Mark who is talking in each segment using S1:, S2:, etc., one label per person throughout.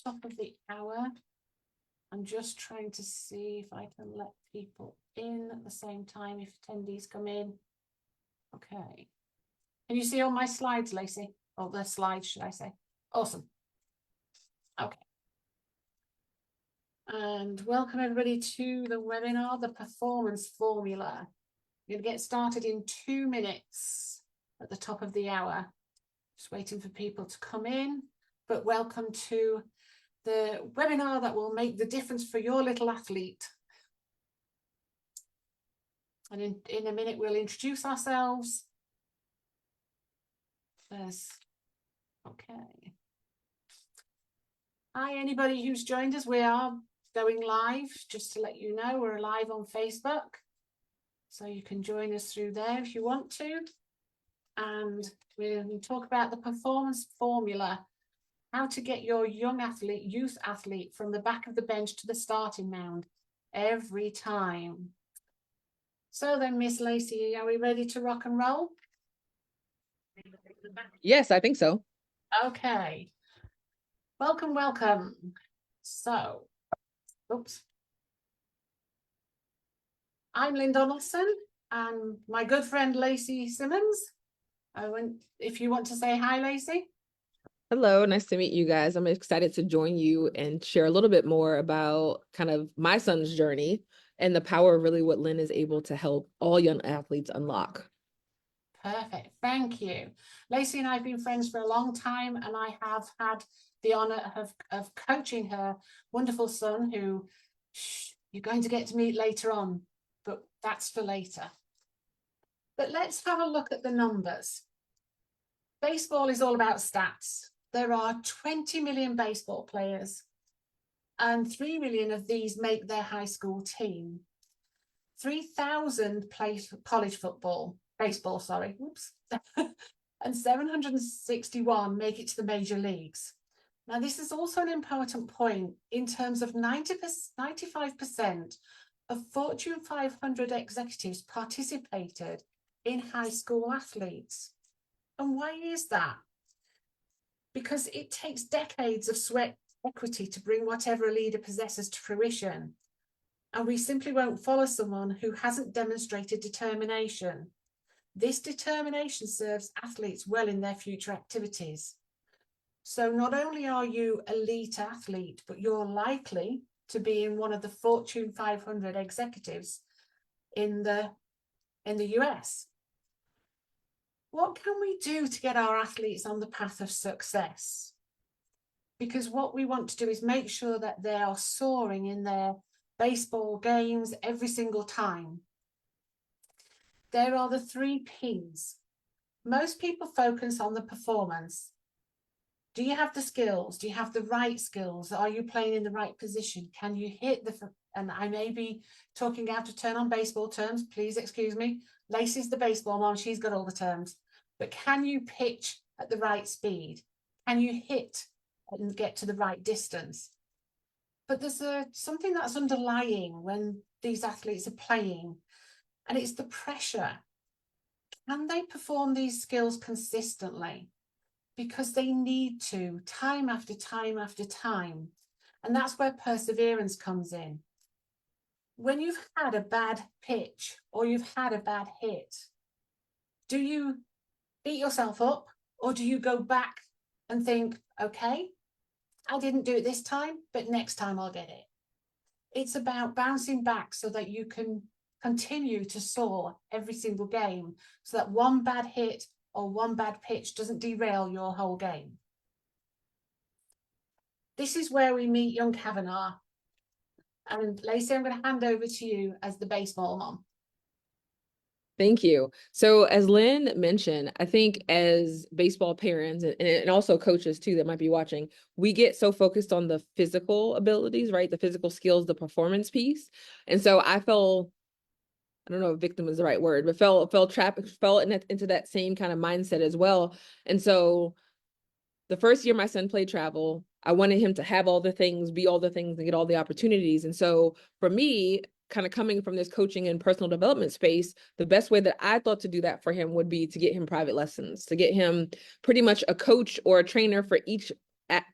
S1: top of the hour. I'm just trying to see if I can let people in at the same time if attendees come in. Okay. Can you see all my slides, Lacey? Or the slides, should I say? Awesome. Okay. And welcome everybody to the webinar, The Performance Formula. We're going to get started in 2 minutes at the top of the hour. Just waiting for people to come in, but welcome to the webinar that will make the difference for your little athlete. And in a minute, we'll introduce ourselves. Okay. Hi, anybody who's joined us. We are going live, just to let you know, we're live on Facebook. So you can join us through there if you want to. And we're going to talk about the performance formula, how to get your young athlete, youth athlete, from the back of the bench to the starting mound every time. So then, Miss Lacey, are we ready to rock and roll?
S2: Yes, I think so.
S1: Okay. Welcome, welcome. So, oops. I'm Lynn Donaldson, and my good friend Lacey Simmons. If you want to say hi, Lacey.
S2: Hello, nice to meet you guys. I'm excited to join you and share a little bit more about kind of my son's journey and the power of really what Lynn is able to help all young athletes unlock.
S1: Perfect, thank you. Lacey and I have been friends for a long time, and I have had the honor of coaching her wonderful son, who you're going to get to meet later on, but that's for later. But let's have a look at the numbers. Baseball is all about stats. There are 20 million baseball players, and 3 million of these make their high school team. 3,000 play college baseball, sorry, oops, and 761 make it to the major leagues. Now, this is also an important point in terms of 95% of Fortune 500 executives participated in high school athletes. And why is that? Because it takes decades of sweat equity to bring whatever a leader possesses to fruition. And we simply won't follow someone who hasn't demonstrated determination. This determination serves athletes well in their future activities. So not only are you an elite athlete, but you're likely to be in one of the Fortune 500 executives in the US. What can we do to get our athletes on the path of success? Because what we want to do is make sure that they are soaring in their baseball games every single time. There are the 3 Ps. Most people focus on the performance. Do you have the skills? Do you have the right skills? Are you playing in the right position? Can you hit and I may be talking out of turn on baseball terms, please excuse me. Lacey's the baseball mom, she's got all the terms. But can you pitch at the right speed? Can you hit and get to the right distance? But there's something that's underlying when these athletes are playing, and it's the pressure. Can they perform these skills consistently? Because they need to, time after time after time. And that's where perseverance comes in. When you've had a bad pitch or you've had a bad hit, do you beat yourself up, or do you go back and think, okay, I didn't do it this time, but next time I'll get it? It's about bouncing back so that you can continue to soar every single game, so that one bad hit or one bad pitch doesn't derail your whole game. This is where we meet young Kavanagh. And Lacey, I'm going to hand over to you as the baseball mom.
S2: Thank you. So as Lynn mentioned, I think as baseball parents and also coaches too that might be watching, we get so focused on the physical abilities, right? The physical skills, the performance piece. And so I fell, I don't know if victim is the right word, but fell into that same kind of mindset as well. And so the first year my son played travel, I wanted him to have all the things, be all the things, and get all the opportunities. And so for me, kind of coming from this coaching and personal development space, the best way that I thought to do that for him would be to get him private lessons, to get him pretty much a coach or a trainer for each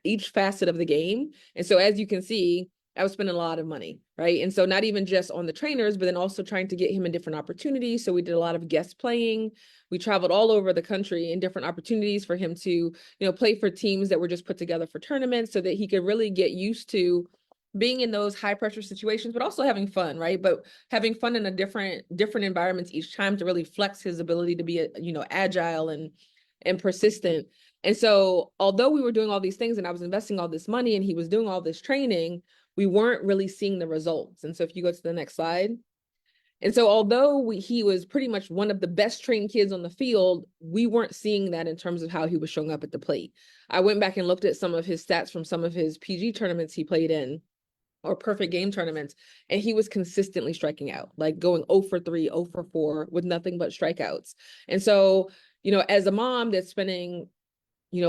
S2: each facet of the game. And so as you can see, I was spending a lot of money, right? And so not even just on the trainers, but then also trying to get him in different opportunities. So we did a lot of guest playing. We traveled all over the country in different opportunities for him to, play for teams that were just put together for tournaments so that he could really get used to being in those high pressure situations, but also having fun, right? But having fun in a different environments each time to really flex his ability to be, agile and persistent. And so although we were doing all these things and I was investing all this money and he was doing all this training, we weren't really seeing the results. And so if you go to the next slide. And so although he was pretty much one of the best trained kids on the field, we weren't seeing that in terms of how he was showing up at the plate. I went back and looked at some of his stats from some of his PG tournaments he played in, or perfect game tournaments, and he was consistently striking out, like going 0 for 3, 0 for 4 with nothing but strikeouts. And so, as a mom that's spending,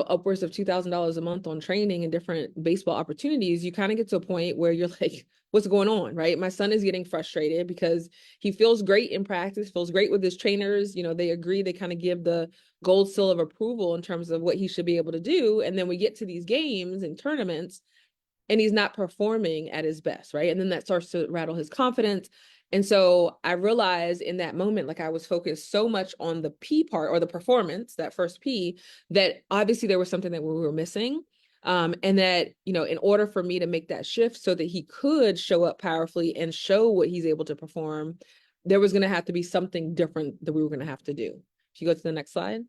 S2: upwards of $2,000 a month on training and different baseball opportunities, you kind of get to a point where you're like, what's going on, right? My son is getting frustrated because he feels great in practice, feels great with his trainers. They agree, they kind of give the gold seal of approval in terms of what he should be able to do. And then we get to these games and tournaments and he's not performing at his best, right? And then that starts to rattle his confidence. And so I realized in that moment, like I was focused so much on the P part or the performance, that first P, that obviously there was something that we were missing. And that, in order for me to make that shift so that he could show up powerfully and show what he's able to perform, there was going to have to be something different that we were going to have to do. If you go to the next slide.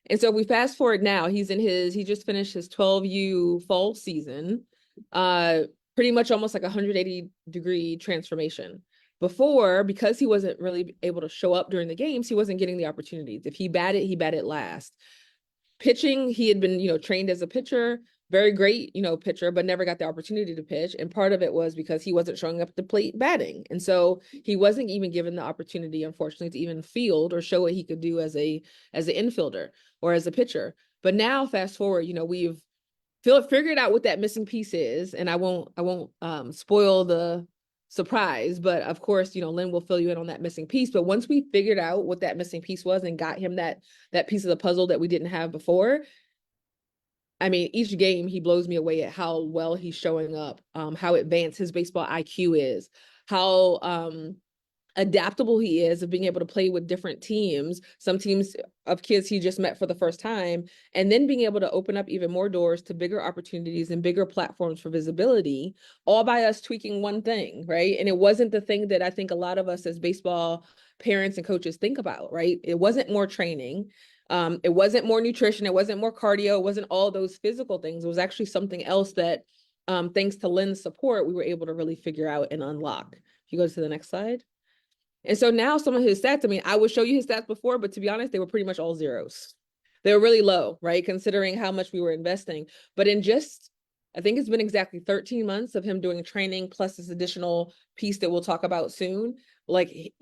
S2: And so we fast forward now, he just finished his 12U fall season, pretty much almost like 180-degree transformation. Before, because he wasn't really able to show up during the games, he wasn't getting the opportunities. If he batted last. Pitching, he had been, trained as a pitcher, very great, pitcher, but never got the opportunity to pitch. And part of it was because he wasn't showing up at the plate batting. And so he wasn't even given the opportunity, unfortunately, to even field or show what he could do as an infielder or as a pitcher. But now fast forward, we've figured out what that missing piece is. And I won't spoil the surprise, but of course, Lynn will fill you in on that missing piece. But once we figured out what that missing piece was and got him that piece of the puzzle that we didn't have before, I mean, each game he blows me away at how well he's showing up, how advanced his baseball IQ is, how adaptable he is of being able to play with different teams, some teams of kids he just met for the first time, and then being able to open up even more doors to bigger opportunities and bigger platforms for visibility, all by us tweaking one thing, right? And it wasn't the thing that I think a lot of us as baseball parents and coaches think about, right? It wasn't more training. It wasn't more nutrition. It wasn't more cardio. It wasn't all those physical things. It was actually something else that, thanks to Lynn's support, we were able to really figure out and unlock. If you go to the next slide. And so now some of his stats, I mean, I would show you his stats before, but to be honest, they were pretty much all zeros. They were really low, right? Considering how much we were investing. But in just, I think it's been exactly 13 months of him doing training plus this additional piece that we'll talk about soon, like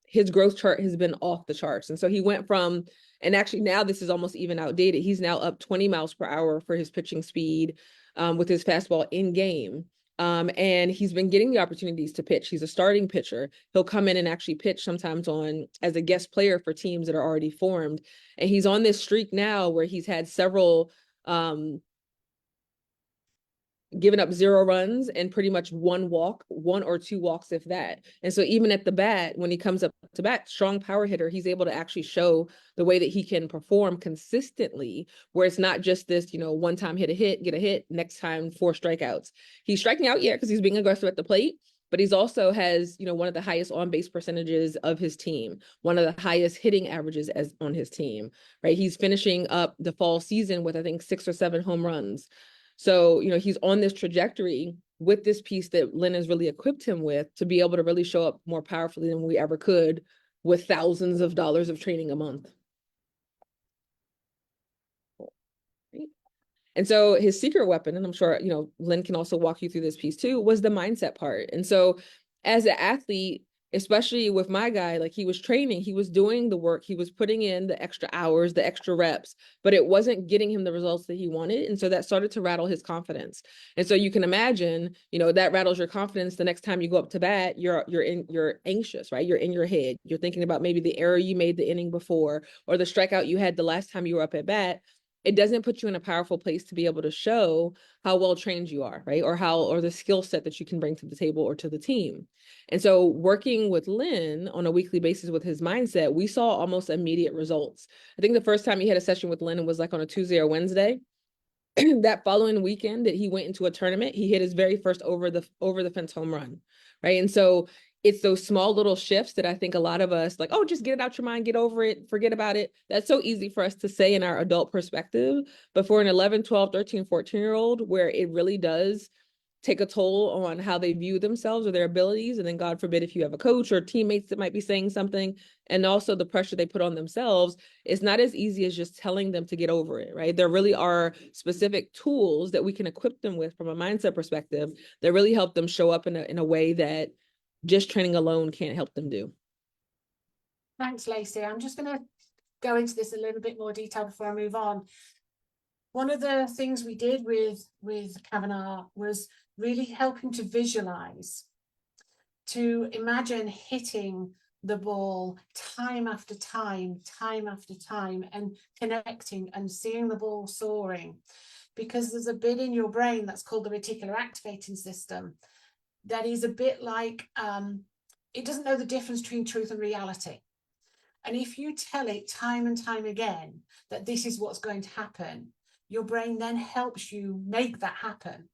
S2: his growth chart has been off the charts. And so he went from, and actually now this is almost even outdated. He's now up 20 miles per hour for his pitching speed with his fastball in game. And he's been getting the opportunities to pitch. He's a starting pitcher. He'll come in and actually pitch sometimes as a guest player for teams that are already formed. And he's on this streak now where he's had several given up 0 runs and pretty much 1 or 2 walks, if that. And so even at the bat, when he comes up to bat, strong power hitter, he's able to actually show the way that he can perform consistently, where it's not just this, one time get a hit, next time 4 strikeouts. He's striking out yet because he's being aggressive at the plate, but he's also has, one of the highest on-base percentages of his team, one of the highest hitting averages on his team, right? He's finishing up the fall season with, I think, 6 or 7 home runs. So, he's on this trajectory with this piece that Lynn has really equipped him with to be able to really show up more powerfully than we ever could with thousands of dollars of training a month. And so his secret weapon, and I'm sure, Lynn can also walk you through this piece too, was the mindset part. And so as an athlete, especially with my guy, like he was training, he was doing the work, he was putting in the extra hours, the extra reps, but it wasn't getting him the results that he wanted. And so that started to rattle his confidence. And so you can imagine, that rattles your confidence. The next time you go up to bat, you're anxious, right? You're in your head. You're thinking about maybe the error you made the inning before, or the strikeout you had the last time you were up at bat. it doesn't put you in a powerful place to be able to show how well trained you are, right? Or the skill set that you can bring to the table or to the team. And so working with Lynn on a weekly basis with his mindset, we saw almost immediate results. I think the first time he had a session with Lynn was like on a Tuesday or Wednesday. That following weekend that he went into a tournament, he hit his very first over the fence home run, right? And so it's those small little shifts that I think a lot of us like, oh, just get it out your mind, get over it, forget about it. That's so easy for us to say in our adult perspective, but for an 11, 12, 13, 14-year-old, where it really does take a toll on how they view themselves or their abilities. And then God forbid, if you have a coach or teammates that might be saying something, and also the pressure they put on themselves, it's not as easy as just telling them to get over it, right? There really are specific tools that we can equip them with from a mindset perspective that really help them show up in a way that just training alone can't help them do.
S1: Thanks, Lacey. I'm just going to go into this a little bit more detail before I move on. One of the things we did with Kavanaugh was really helping to visualize, to imagine hitting the ball time after time, and connecting and seeing the ball soaring. Because there's a bit in your brain that's called the reticular activating system that is a bit like, it doesn't know the difference between truth and reality. And if you tell it time and time again that this is what's going to happen, your brain then helps you make that happen.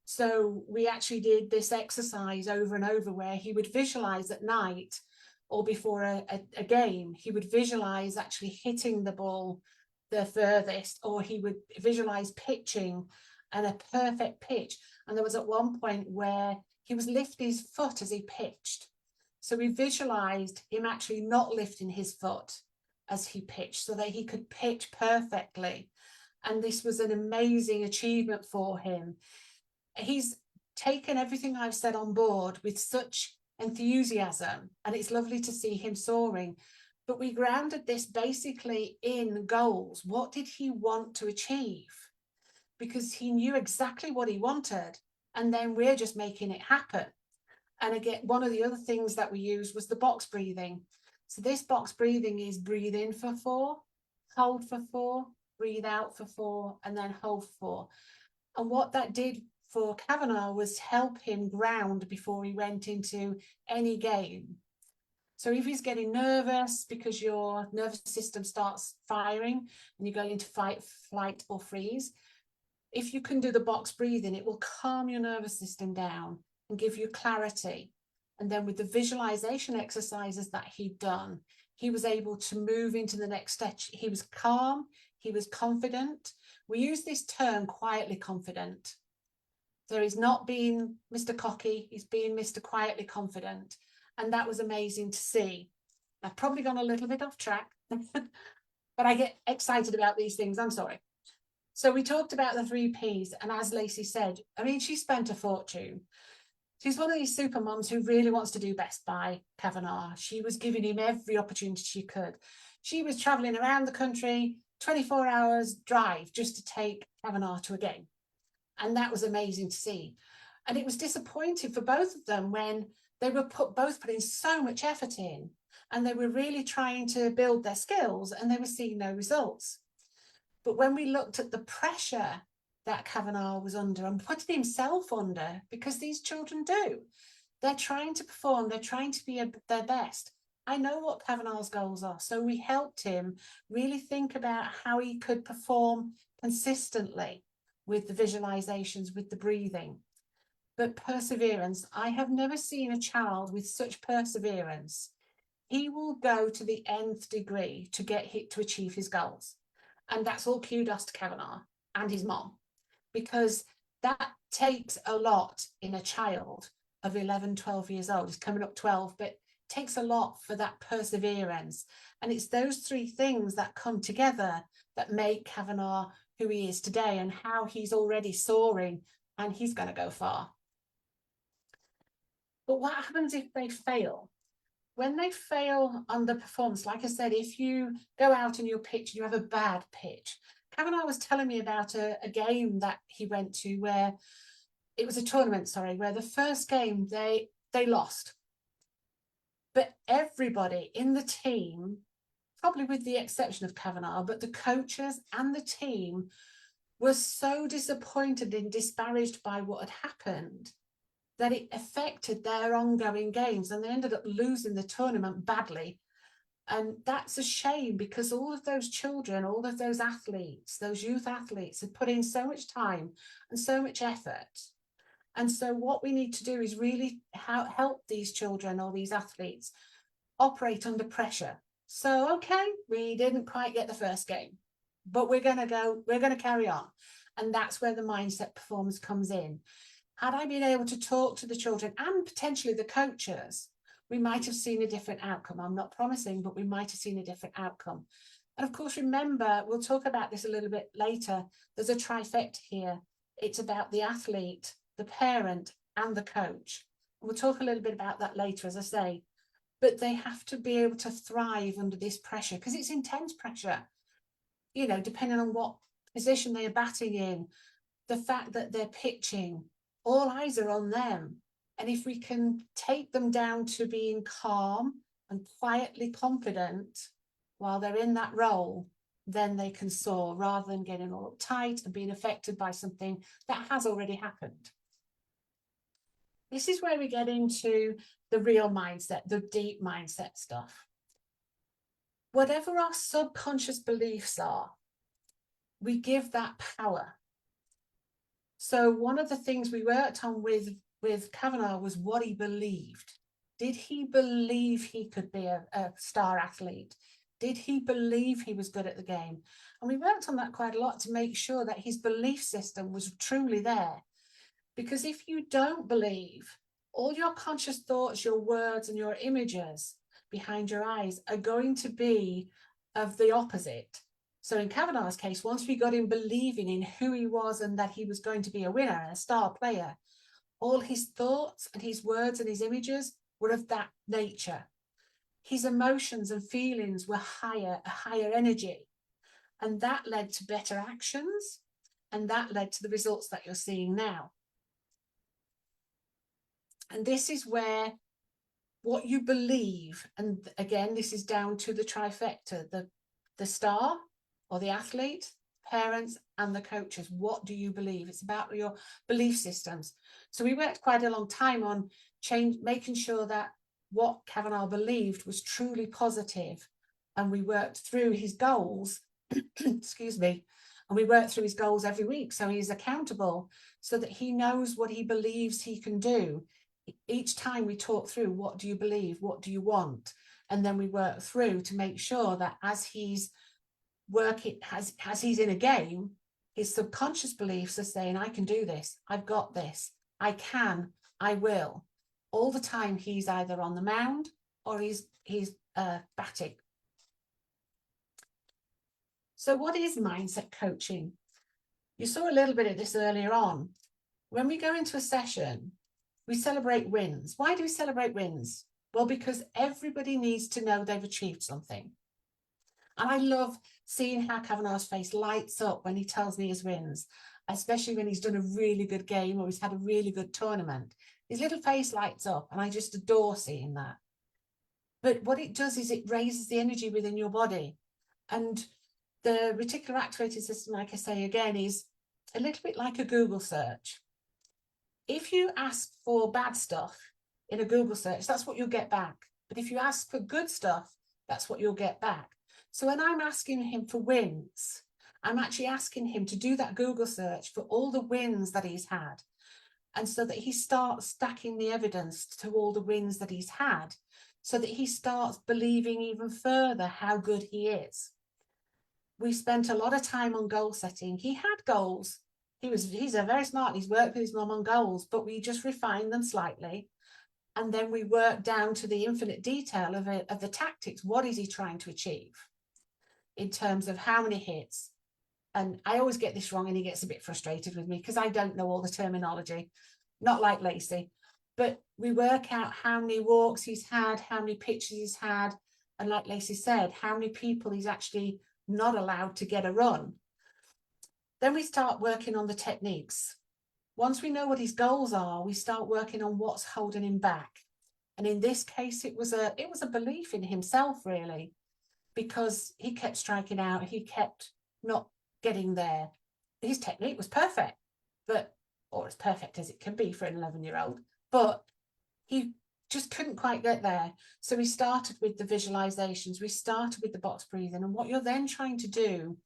S1: So we actually did this exercise over and over where he would visualize at night or before a game, he would visualize actually hitting the ball the furthest, or he would visualize pitching and a perfect pitch. And there was at one point where he was lifting his foot as he pitched. So we visualized him actually not lifting his foot as he pitched so that he could pitch perfectly. And this was an amazing achievement for him. He's taken everything I've said on board with such enthusiasm, and it's lovely to see him soaring. But we grounded this basically in goals. What did he want to achieve? Because he knew exactly what he wanted, and then we're just making it happen. And again, one of the other things that we used was the box breathing. So this box breathing is breathe in for 4, hold for 4, breathe out for 4, and then hold for 4. And what that did for Kavanaugh was help him ground before he went into any game. So if he's getting nervous because your nervous system starts firing and you go into fight, flight, or freeze, if you can do the box breathing, it will calm your nervous system down and give you clarity. And then with the visualization exercises that he'd done, he was able to move into the next step. He was calm, he was confident. We use this term, quietly confident. So he's not being Mr. Cocky, he's being Mr. Quietly Confident. And that was amazing to see. I've probably gone a little bit off track, but I get excited about these things, I'm sorry. So we talked about the 3 Ps, and as Lacey said, I mean, she spent a fortune. She's one of these super moms who really wants to do best by Kavanaugh. She was giving him every opportunity she could. She was traveling around the country, 24 hours drive just to take Kavanaugh to a game. And that was amazing to see. And it was disappointing for both of them when they were both putting so much effort in, and they were really trying to build their skills, and they were seeing no results. But when we looked at the pressure that Kavanaugh was under and putting himself under, because these children do, they're trying to perform, they're trying to be their best. I know what Kavanaugh's goals are, so we helped him really think about how he could perform consistently with the visualizations, with the breathing. But perseverance, I have never seen a child with such perseverance. He will go to the nth degree to to achieve his goals. And that's all kudos to Kavanaugh and his mom, because that takes a lot in a child of 11, 12 years old. He's coming up 12, but it takes a lot for that perseverance. And it's those 3 things that come together that make Kavanaugh who he is today, and how he's already soaring, and he's going to go far. But what happens if they fail? When they fail on the performance, like I said, if you go out and you pitch and you have a bad pitch. Kavanaugh was telling me about a game that he went to where it was a tournament, where the first game they lost. But everybody in the team probably with the exception of Kavanaugh, but the coaches and the team were so disappointed and disparaged by what had happened that it affected their ongoing games, and they ended up losing the tournament badly. And that's a shame, because all of those children, all of those athletes, those youth athletes, had put in so much time and so much effort. And so what we need to do is really help these children or these athletes operate under pressure. So, okay, we didn't quite get the first game, but we're going to carry on. And that's where the mindset performance comes in. Had I been able to talk to the children and potentially the coaches, we might have seen a different outcome. I'm not promising, but we might have seen a different outcome. And of course, remember, we'll talk about this a little bit later. There's a trifecta here. It's about the athlete, the parent, and the coach. We'll talk a little bit about that later, as I say. But they have to be able to thrive under this pressure, because it's intense pressure, you know, depending on what position they are batting in, the fact that they're pitching, all eyes are on them. And if we can take them down to being calm and quietly confident while they're in that role, then they can soar, rather than getting all uptight and being affected by something that has already happened. This is where we get into the real mindset, the deep mindset stuff. Whatever our subconscious beliefs are, we give that power. So one of the things we worked on with Kavanaugh was what he believed. Did he believe he could be a star athlete? Did he believe he was good at the game? And we worked on that quite a lot to make sure that his belief system was truly there. Because if you don't believe, all your conscious thoughts, your words, and your images behind your eyes are going to be of the opposite. So in Kavanaugh's case, once we got him believing in who he was and that he was going to be a winner and a star player, all his thoughts and his words and his images were of that nature. His emotions and feelings were a higher energy. And that led to better actions. And that led to the results that you're seeing now. And this is where what you believe, and again, this is down to the trifecta, the star or the athlete, parents, and the coaches. What do you believe? It's about your belief systems. So we worked quite a long time on making sure that what Kavanaugh believed was truly positive. And we worked through his goals, excuse me, and we work through his goals every week. So he's accountable so that he knows what he believes he can do. Each time we talk through, what do you believe? What do you want? And then we work through to make sure that as he's working, as he's in a game, his subconscious beliefs are saying, I can do this. I've got this. I can. I will. All the time he's either on the mound or he's batting. So what is mindset coaching? You saw a little bit of this earlier on. When we go into a session, we celebrate wins. Why do we celebrate wins? Well, because everybody needs to know they've achieved something. And I love seeing how Kavanaugh's face lights up when he tells me his wins, especially when he's done a really good game or he's had a really good tournament. His little face lights up, and I just adore seeing that. But what it does is it raises the energy within your body. And the reticular activating system, like I say again, is a little bit like a Google search. If you ask for bad stuff in a Google search, that's what you'll get back. But if you ask for good stuff, that's what you'll get back. So when I'm asking him for wins, I'm actually asking him to do that Google search for all the wins that he's had. And so that he starts stacking the evidence to all the wins that he's had, so that he starts believing even further how good he is. We spent a lot of time on goal setting. He had goals. He's a very smart, he's worked with his mum on goals, but we just refined them slightly. And then we worked down to the infinite detail of the tactics. What is he trying to achieve in terms of how many hits? And I always get this wrong and he gets a bit frustrated with me because I don't know all the terminology, not like Lacey. But we work out how many walks he's had, how many pitches he's had. And like Lacey said, how many people he's actually not allowed to get a run. Then we start working on the techniques. Once we know what his goals are, we start working on what's holding him back. And in this case, it was a belief in himself, really. because he kept striking out. He kept not getting there. His technique was perfect, or as perfect as it can be for an 11-year-old, but he just couldn't quite get there. So we started with the visualizations. We started with the box breathing. And what you're then trying to do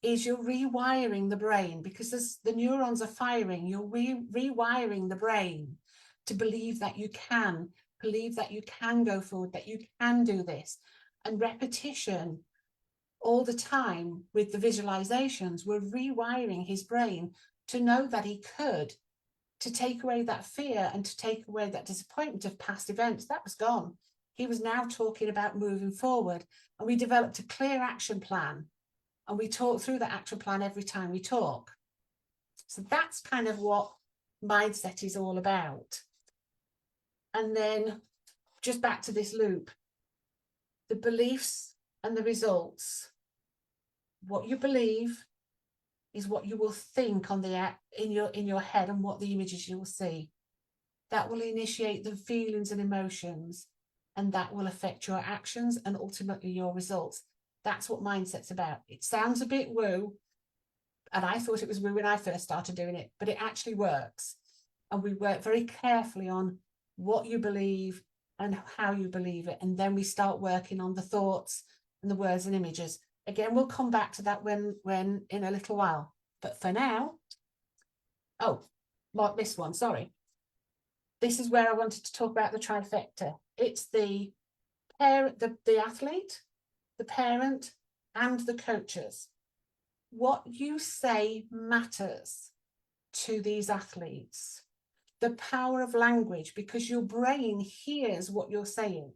S1: is you're rewiring the brain, because as the neurons are firing, you're rewiring the brain to believe that you can go forward, that you can do this. And repetition all the time with the visualizations, we're rewiring his brain to know that he could, to take away that fear and to take away that disappointment of past events. That was gone. He was now talking about moving forward. And we developed a clear action plan. And we talk through that action plan every time we talk. So that's kind of what mindset is all about. And then just back to this loop, the beliefs and the results. What you believe is what you will think on the in your head, and what the images you will see. That will initiate the feelings and emotions, and that will affect your actions and ultimately your results. That's what mindset's about. It sounds a bit woo, and I thought it was woo when I first started doing it, but it actually works. And we work very carefully on what you believe and how you believe it, and then we start working on the thoughts and the words and images. Again, we'll come back to that when in a little while. But for now, like this one, sorry. This is where I wanted to talk about the trifecta. It's the parent, the athlete, the parent, and the coaches. What you say matters to these athletes. The power of language, because your brain hears what you're saying.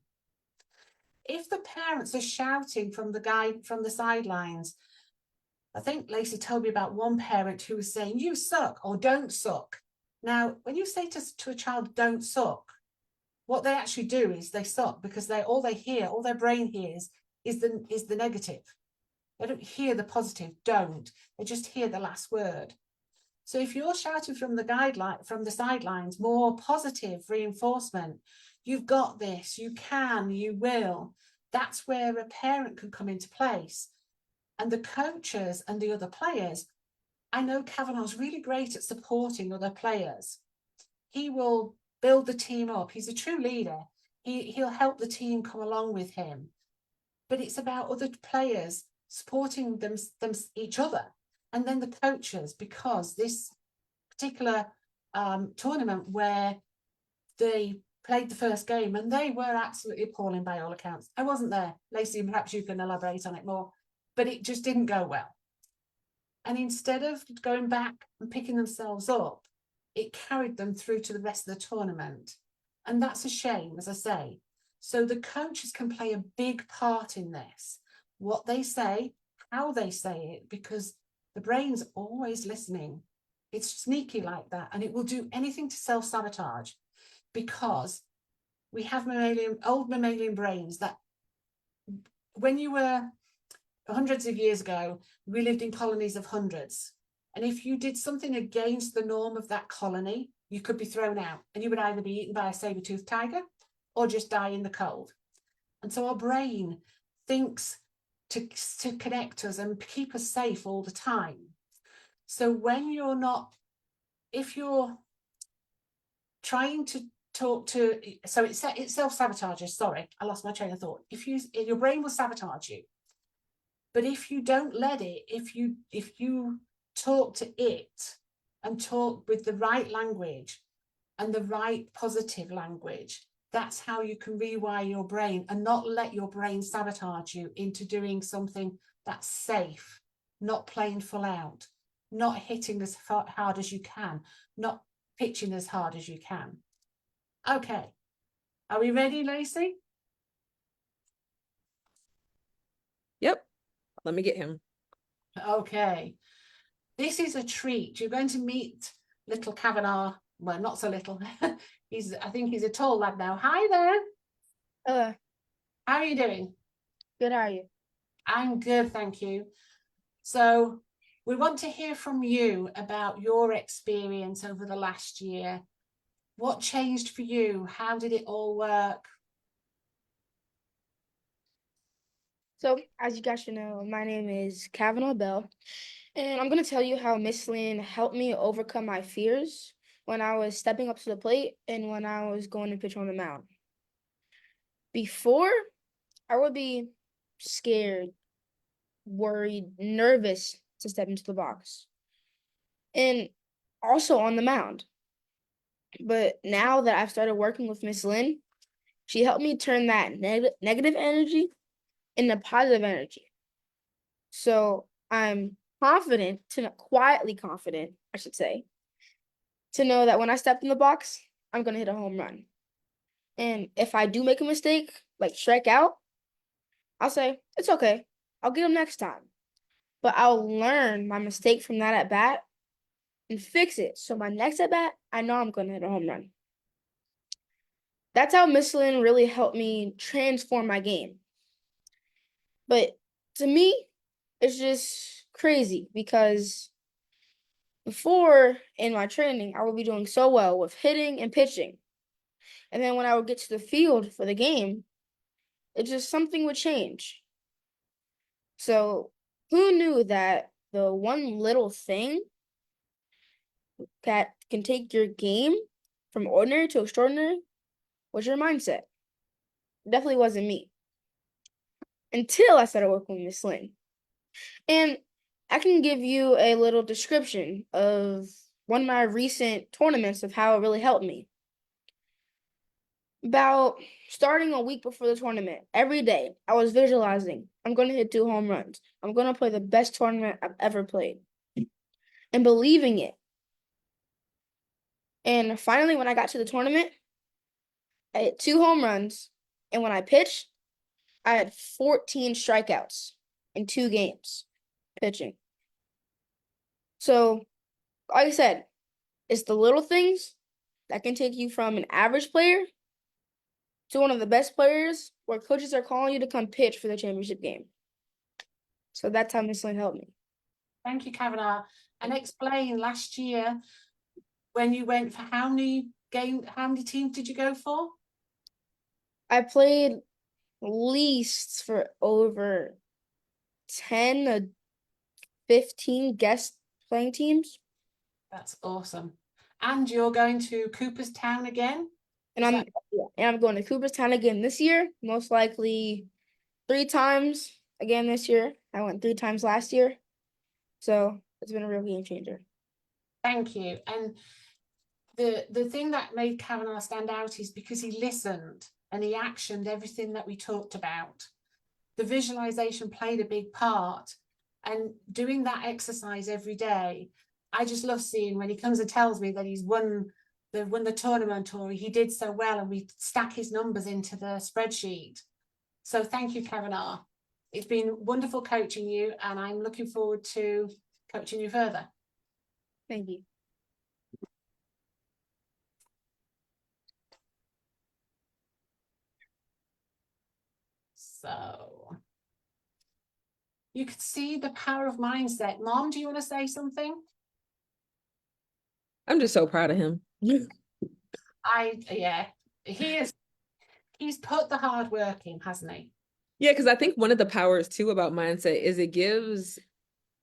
S1: If the parents are shouting from the sidelines, I think Lacey told me about one parent who was saying, "You suck," or "Don't suck." Now, when you say to a child, "Don't suck," what they actually do is they suck, because all their brain hears is the negative. They don't hear the positive, don't. They just hear the last word. So if you're shouting from the sidelines, more positive reinforcement, you've got this, you can, you will, that's where a parent can come into place. And the coaches and the other players, I know Kavanagh's really great at supporting other players. He will build the team up. He's a true leader. He'll help the team come along with him. But it's about other players supporting them each other. And then the coaches, because this particular tournament where they played the first game and they were absolutely appalling by all accounts. I wasn't there. Lacey, perhaps you can elaborate on it more, but it just didn't go well. And instead of going back and picking themselves up, it carried them through to the rest of the tournament. And that's a shame, as I say. So the coaches can play a big part in this. What they say, how they say it, because the brain's always listening. It's sneaky like that, and it will do anything to self-sabotage, because we have old mammalian brains that when you were hundreds of years ago, we lived in colonies of hundreds. And if you did something against the norm of that colony, you could be thrown out, and you would either be eaten by a saber-toothed tiger or just die in the cold. And so our brain thinks to connect us and keep us safe all the time. So when if you're trying to talk to, so it self-sabotages, sorry, I lost my train of thought. Your brain will sabotage you. But if you don't let it, if you talk to it and talk with the right language and the right positive language, that's how you can rewire your brain and not let your brain sabotage you into doing something that's safe, not playing full out, not hitting as hard as you can, not pitching as hard as you can. Okay, are we ready, Lacey?
S2: Yep. Let me get him.
S1: Okay. This is a treat. You're going to meet little Kavanagh. Well, not so little. I think he's a tall lad now. Hi there.
S3: Hello.
S1: How are you doing?
S3: Good, how are you?
S1: I'm good, thank you. So we want to hear from you about your experience over the last year. What changed for you? How did it all work?
S3: So, as you guys should know, my name is Kavanaugh Bell, and I'm going to tell you how Miss Lynn helped me overcome my fears when I was stepping up to the plate and when I was going to pitch on the mound. Before, I would be scared, worried, nervous to step into the box, and also on the mound. But now that I've started working with Miss Lynn, she helped me turn that negative energy into positive energy. So I'm quietly confident, I should say, to know that when I step in the box, I'm going to hit a home run. And if I do make a mistake, like strike out, I'll say, it's okay. I'll get him next time. But I'll learn my mistake from that at bat and fix it. So my next at bat, I know I'm going to hit a home run. That's how Miss Lynn really helped me transform my game. But to me, it's just crazy because before in my training, I would be doing so well with hitting and pitching. And then when I would get to the field for the game, it just something would change. So who knew that the one little thing that can take your game from ordinary to extraordinary was your mindset? It definitely wasn't me. Until I started working with Miss Lynn. And I can give you a little description of one of my recent tournaments of how it really helped me. About starting a week before the tournament, every day I was visualizing, I'm going to hit 2 home runs. I'm going to play the best tournament I've ever played. And believing it. And finally, when I got to the tournament, I hit 2 home runs. And when I pitched, I had 14 strikeouts in 2 games pitching. So, like I said, it's the little things that can take you from an average player to one of the best players where coaches are calling you to come pitch for the championship game. So that's how Miss Lynn helped me.
S1: Thank you, Kavanagh. And explain last year when you went for how many teams did you go for?
S3: I played at least for over 10 to 15 guest playing teams.
S1: That's awesome. And you're going to Cooperstown again?
S3: And I'm going to Cooperstown again this year, most likely 3 times again this year. I went 3 times last year. So it's been a real game changer.
S1: Thank you. And the thing that made Kavanagh stand out is because he listened and he actioned everything that we talked about. The visualization played a big part, and doing that exercise every day, I just love seeing when he comes and tells me that he's won the tournament or he did so well, and we stack his numbers into the spreadsheet. So thank you, Kavanagh. It's been wonderful coaching you, and I'm looking forward to coaching you further.
S3: Thank you.
S1: So you could see the power of mindset. Mom, do you want to say something?
S2: I'm just so proud of him.
S1: Yeah, he's put the hard work in, hasn't he?
S2: Yeah, because I think one of the powers too about mindset is it gives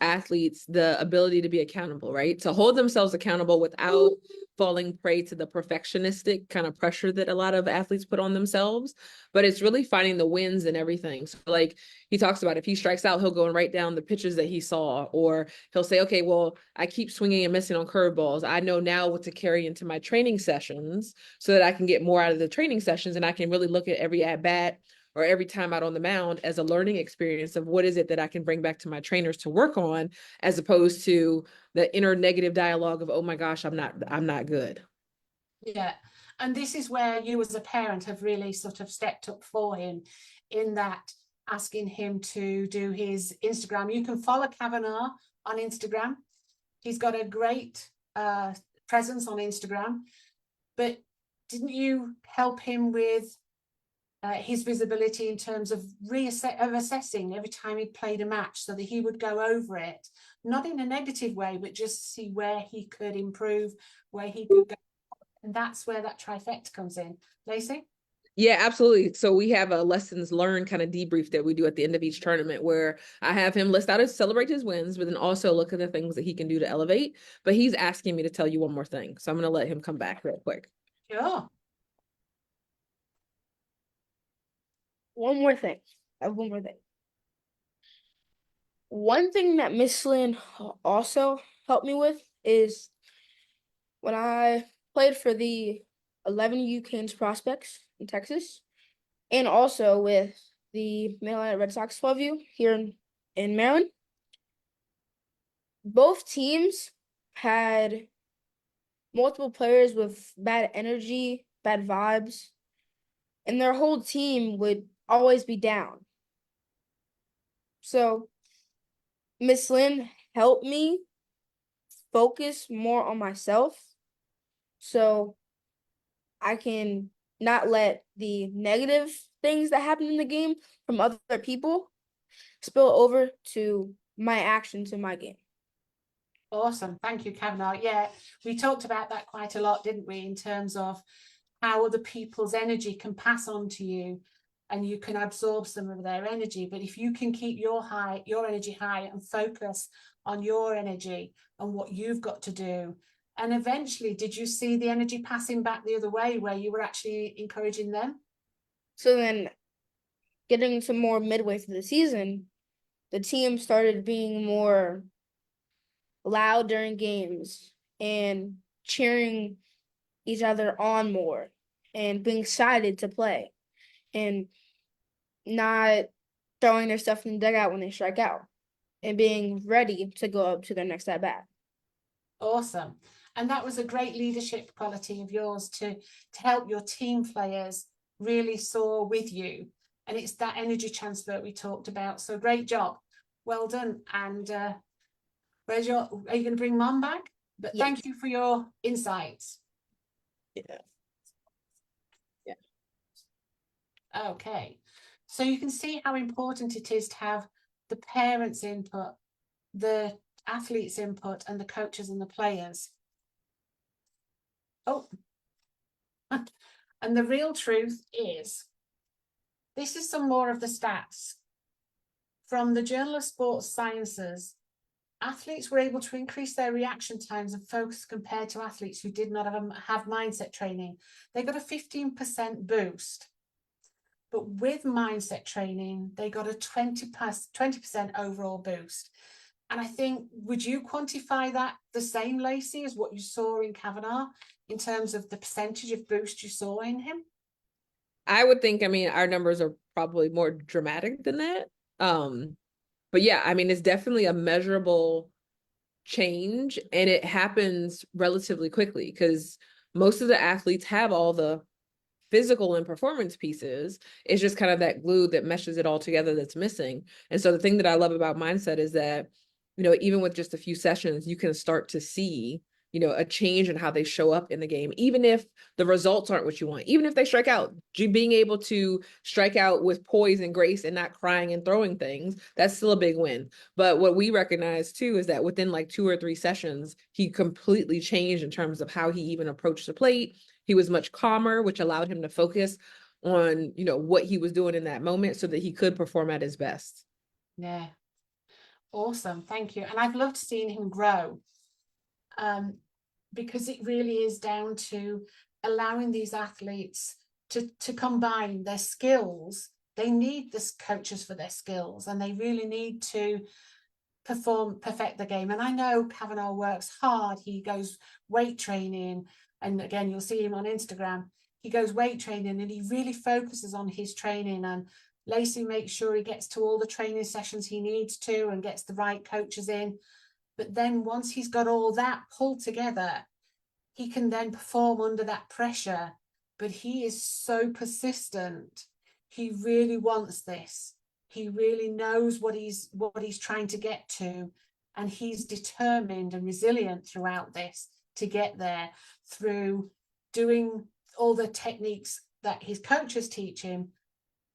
S2: athletes the ability to be accountable, right? To hold themselves accountable without falling prey to the perfectionistic kind of pressure that a lot of athletes put on themselves. But it's really finding the wins and everything. So like he talks about, if he strikes out, he'll go and write down the pitches that he saw, or he'll say, okay, well, I keep swinging and missing on curveballs. I know now what to carry into my training sessions so that I can get more out of the training sessions, and I can really look at every at bat or every time out on the mound as a learning experience of what is it that I can bring back to my trainers to work on, as opposed to the inner negative dialogue of, oh my gosh, I'm not good.
S1: Yeah. And this is where you as a parent have really sort of stepped up for him, in that asking him to do his Instagram. You can follow Kavanagh on Instagram. He's got a great presence on Instagram. But didn't you help him with his visibility in terms of assessing every time he played a match, so that he would go over it, not in a negative way, but just see where he could improve, where he could go? And that's where that trifecta comes in. Lacey?
S2: Yeah, absolutely. So we have a lessons learned kind of debrief that we do at the end of each tournament where I have him list out his celebrate his wins, but then also look at the things that he can do to elevate. But he's asking me to tell you one more thing. So I'm going to let him come back real quick.
S1: Sure.
S3: One more thing. I have one more thing. One thing that Miss Lynn also helped me with is when I played for the 11U Canes Prospects in Texas, and also with the Atlanta Red Sox 12U here in Maryland. Both teams had multiple players with bad energy, bad vibes, and their whole team would always be down. So Miss Lynn helped me focus more on myself so I can not let the negative things that happen in the game from other people spill over to my actions in my game.
S1: Awesome. Thank you, Kavanaugh. Yeah, we talked about that quite a lot, didn't we, in terms of how other people's energy can pass on to you and you can absorb some of their energy. But if you can keep your energy high and focus on your energy and what you've got to do. And eventually, did you see the energy passing back the other way where you were actually encouraging them?
S3: So then getting to more midway through the season, the team started being more loud during games and cheering each other on more and being excited to play and not throwing their stuff in the dugout when they strike out and being ready to go up to their next at bat.
S1: Awesome. And that was a great leadership quality of yours to help your team players really soar with you. And it's that energy transfer we talked about. So great job. Well done. And are you going to bring Mom back? But
S3: Yes.
S1: Thank you for your insights.
S2: Yeah.
S1: Okay. So you can see how important it is to have the parents' input, the athletes' input, and the coaches and the players. Oh, and the real truth is, this is some more of the stats. From the Journal of Sports Sciences, athletes were able to increase their reaction times and focus compared to athletes who did not have mindset training. They got a 15% boost. But with mindset training, they got a 20% overall boost. And I think, would you quantify that the same, Lacey, as what you saw in Kavanaugh in terms of the percentage of boost you saw in him?
S2: I would think, I mean, our numbers are probably more dramatic than that. But yeah, I mean, it's definitely a measurable change and it happens relatively quickly because most of the athletes have all the physical and performance pieces. It's just kind of that glue that meshes it all together that's missing. And so the thing that I love about mindset is that, you know, even with just a few sessions, you can start to see, you know, a change in how they show up in the game, even if the results aren't what you want, even if they strike out, being able to strike out with poise and grace and not crying and throwing things, that's still a big win. But what we recognize too is that within like 2 or 3 sessions, he completely changed in terms of how he even approached the plate. He was much calmer, which allowed him to focus on, you know, what he was doing in that moment so that he could perform at his best.
S1: Yeah. Awesome. Thank you. And I've loved seeing him grow. Because it really is down to allowing these athletes to combine their skills. They need this coaches for their skills, and they really need to perfect the game. And I know Kavanaugh works hard. He goes weight training, and again, you'll see him on Instagram. He goes weight training and he really focuses on his training, and Lacey makes sure he gets to all the training sessions he needs to and gets the right coaches in. But then once he's got all that pulled together, he can then perform under that pressure. But he is so persistent. He really wants this. He really knows what he's trying to get to. And he's determined and resilient throughout this to get there through doing all the techniques that his coaches teach him,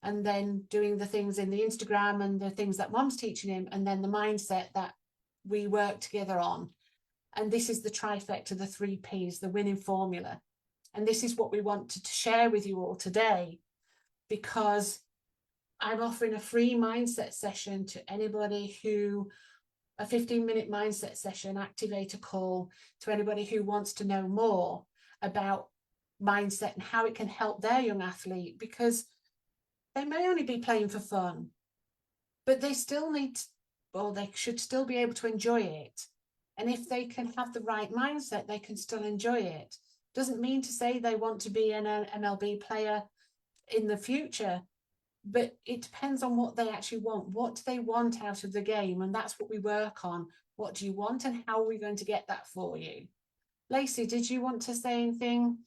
S1: and then doing the things in the Instagram and the things that Mom's teaching him, and then the mindset that we work together on. And this is the trifecta, the 3 Ps, the winning formula. And this is what we want to share with you all today, because I'm offering a free mindset session to anybody who, a 15-minute mindset session, activator call, to anybody who wants to know more about mindset and how it can help their young athlete, because they may only be playing for fun, but they still need, or they should still be able to enjoy it. And if they can have the right mindset, they can still enjoy it. Doesn't mean to say they want to be an MLB player in the future, but it depends on what they actually want. What do they want out of the game? And that's what we work on. What do you want, and how are we going to get that for you? Lacey, did you want to say anything?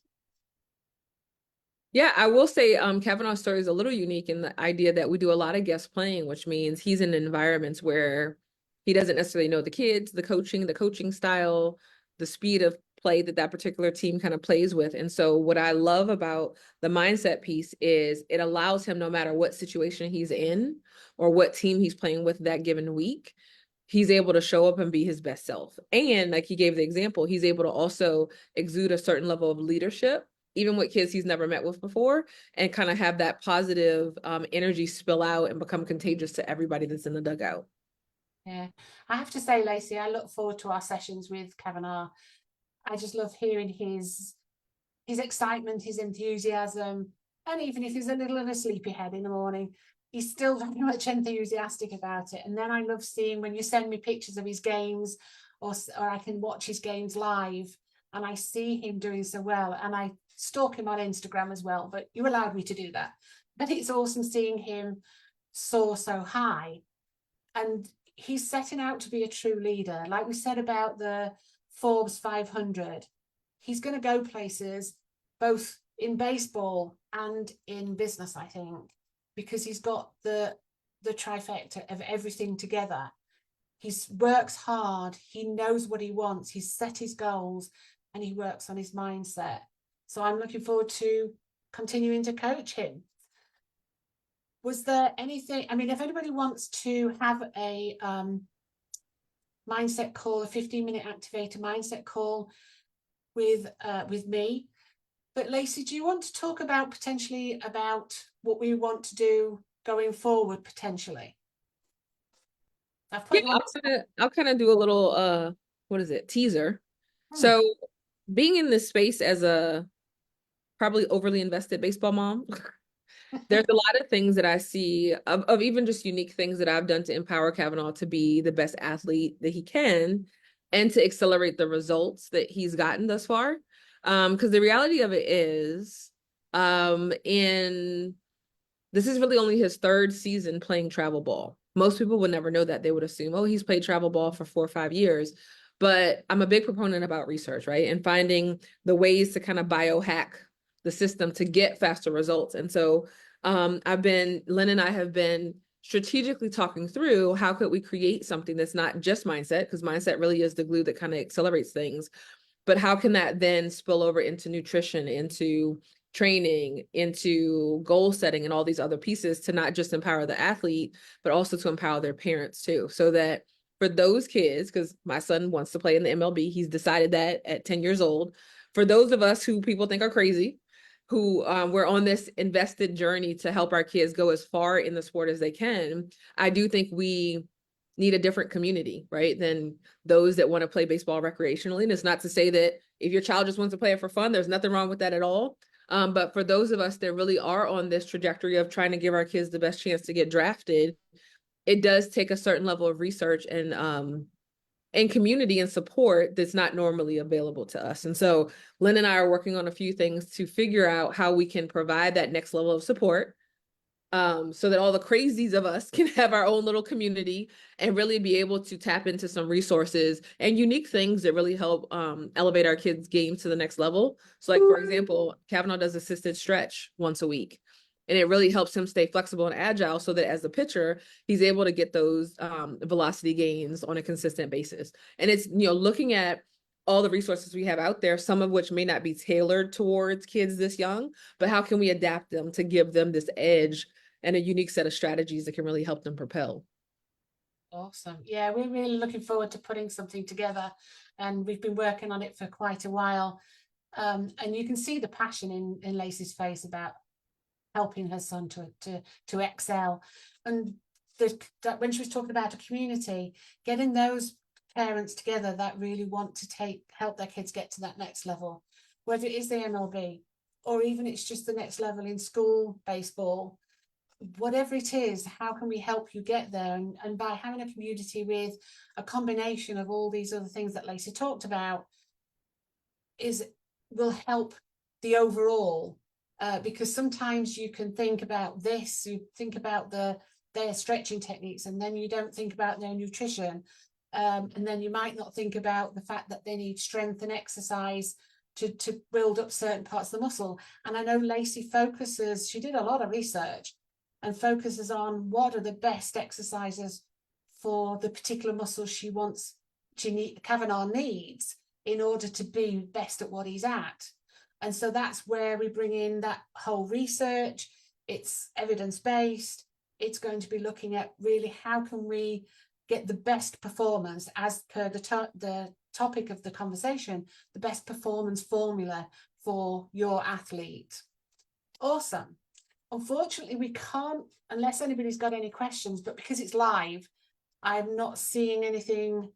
S2: Yeah, I will say Kavanaugh's story is a little unique in the idea that we do a lot of guest playing, which means he's in environments where he doesn't necessarily know the kids, the coaching style, the speed of play that particular team kind of plays with. And so what I love about the mindset piece is it allows him, no matter what situation he's in or what team he's playing with that given week, he's able to show up and be his best self. And like he gave the example, he's able to also exude a certain level of leadership, even with kids he's never met with before, and kind of have that positive energy spill out and become contagious to everybody that's in the dugout.
S1: Yeah, I have to say, Lacey, I look forward to our sessions with Kavanaugh. I just love hearing his excitement, his enthusiasm, and even if he's a little of a sleepyhead in the morning, he's still very much enthusiastic about it. And then I love seeing when you send me pictures of his games, or I can watch his games live, and I see him doing so well, and I stalk him on Instagram as well, but you allowed me to do that. But it's awesome seeing him soar so high, and he's setting out to be a true leader. Like we said about the Forbes 500, he's going to go places both in baseball and in business, I think, because he's got the trifecta of everything together. He works hard, he knows what he wants, he's set his goals, and he works on his mindset. So I'm looking forward to continuing to coach him. Was there anything, I mean, if anybody wants to have a mindset call, a 15-minute activator mindset call with me. But Lacey, do you want to talk about potentially about what we want to do going forward potentially?
S2: Yeah, I'll kind of do a little teaser. So being in this space as a probably overly invested baseball mom, there's a lot of things that I see of even just unique things that I've done to empower Kavanaugh to be the best athlete that he can and to accelerate the results that he's gotten thus far. Because the reality of it is, this is really only his third season playing travel ball. Most people would never know that. They would assume, oh, he's played travel ball for 4 or 5 years. But I'm a big proponent about research, right? And finding the ways to kind of biohack the system to get faster results. And so Lynn and I have been strategically talking through how could we create something that's not just mindset, because mindset really is the glue that kind of accelerates things. But how can that then spill over into nutrition, into training, into goal setting, and all these other pieces to not just empower the athlete, but also to empower their parents too. So that for those kids, because my son wants to play in the MLB, he's decided that at 10 years old. For those of us who people think are crazy, who we're on this invested journey to help our kids go as far in the sport as they can, I do think we need a different community, right, than those that want to play baseball recreationally. And it's not to say that if your child just wants to play it for fun, there's nothing wrong with that at all. But for those of us that really are on this trajectory of trying to give our kids the best chance to get drafted, it does take a certain level of research and community and support that's not normally available to us. And so Lynn and I are working on a few things to figure out how we can provide that next level of support, so that all the crazies of us can have our own little community and really be able to tap into some resources and unique things that really help elevate our kids' game to the next level. So like, for example, Kavanaugh does assisted stretch once a week, and it really helps him stay flexible and agile so that as a pitcher, he's able to get those velocity gains on a consistent basis. And it's, looking at all the resources we have out there, some of which may not be tailored towards kids this young, but how can we adapt them to give them this edge and a unique set of strategies that can really help them propel?
S1: Awesome. Yeah, we're really looking forward to putting something together, and we've been working on it for quite a while. And you can see the passion in Lacey's face about helping her son to excel. And when she was talking about a community, getting those parents together that really want to help their kids get to that next level, whether it is the MLB or even it's just the next level in school baseball, whatever it is, how can we help you get there? And by having a community with a combination of all these other things that Lacey talked about will help the overall, because sometimes you can think about this, you think about their stretching techniques, and then you don't think about their nutrition, and then you might not think about the fact that they need strength and exercise to build up certain parts of the muscle. And I know Lacey she did a lot of research and focuses on what are the best exercises for the particular muscles Kavanagh needs in order to be best at what he's at. And so that's where we bring in that whole research. It's evidence-based. It's going to be looking at really how can we get the best performance, as per the topic of the conversation, the best performance formula for your athlete. Awesome. Unfortunately, we can't, unless anybody's got any questions, but because it's live, I'm not seeing anything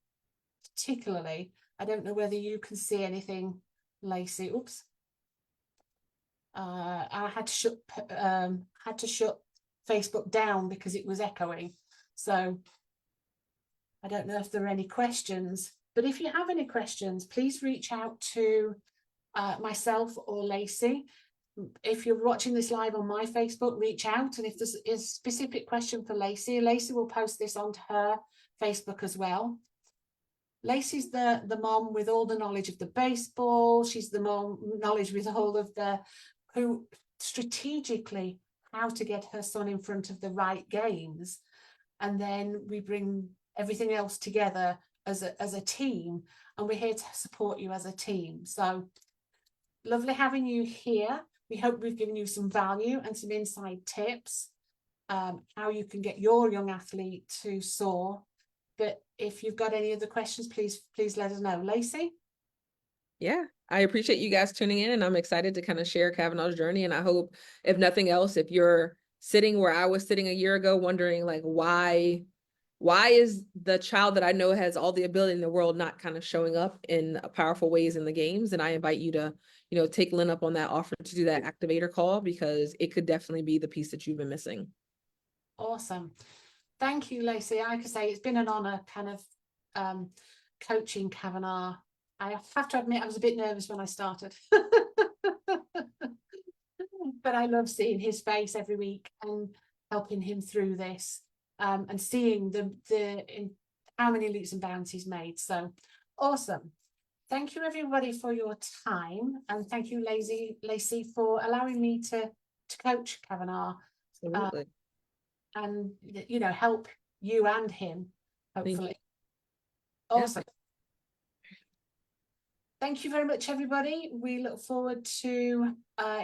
S1: particularly. I don't know whether you can see anything, Lacey. Oops. I had to shut Facebook down because it was echoing. So I don't know if there are any questions, but if you have any questions, please reach out to myself or Lacey. If you're watching this live on my Facebook, reach out. And if there's a specific question for Lacey, Lacey will post this onto her Facebook as well. Lacey's the mom with all the knowledge of the baseball. She's the mom knowledge with all of who strategically how to get her son in front of the right games. And then we bring everything else together as a team, and we're here to support you as a team. So lovely having you here. We hope we've given you some value and some inside tips, how you can get your young athlete to soar. But if you've got any other questions, please let us know. Lacey?
S2: Yeah, I appreciate you guys tuning in, and I'm excited to kind of share Kavanagh's journey. And I hope, if nothing else, if you're sitting where I was sitting a year ago, wondering like, why is the child that I know has all the ability in the world not kind of showing up in powerful ways in the games? And I invite you to, take Lynn up on that offer to do that activator call, because it could definitely be the piece that you've been missing.
S1: Awesome. Thank you, Lacey. I could say it's been an honor kind of coaching Kavanagh. I have to admit I was a bit nervous when I started. But I love seeing his face every week and helping him through this, and seeing how many leaps and bounds he's made. So awesome. Thank you everybody for your time, and thank you Lacey for allowing me to coach Kavanagh.
S2: Absolutely.
S1: And help you and him, hopefully. Awesome. Thank you very much, everybody. We look forward to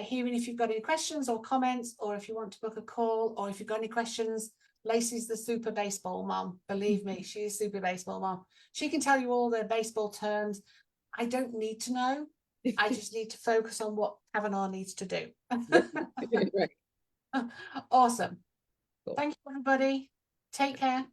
S1: hearing if you've got any questions or comments, or if you want to book a call, or if you've got any questions. Lacey's the super baseball mom. Believe me, she's super baseball mom. She can tell you all the baseball terms. I don't need to know. I just need to focus on what Kavanagh needs to do.
S2: Right.
S1: Awesome.
S2: Cool.
S1: Thank you, everybody. Take care.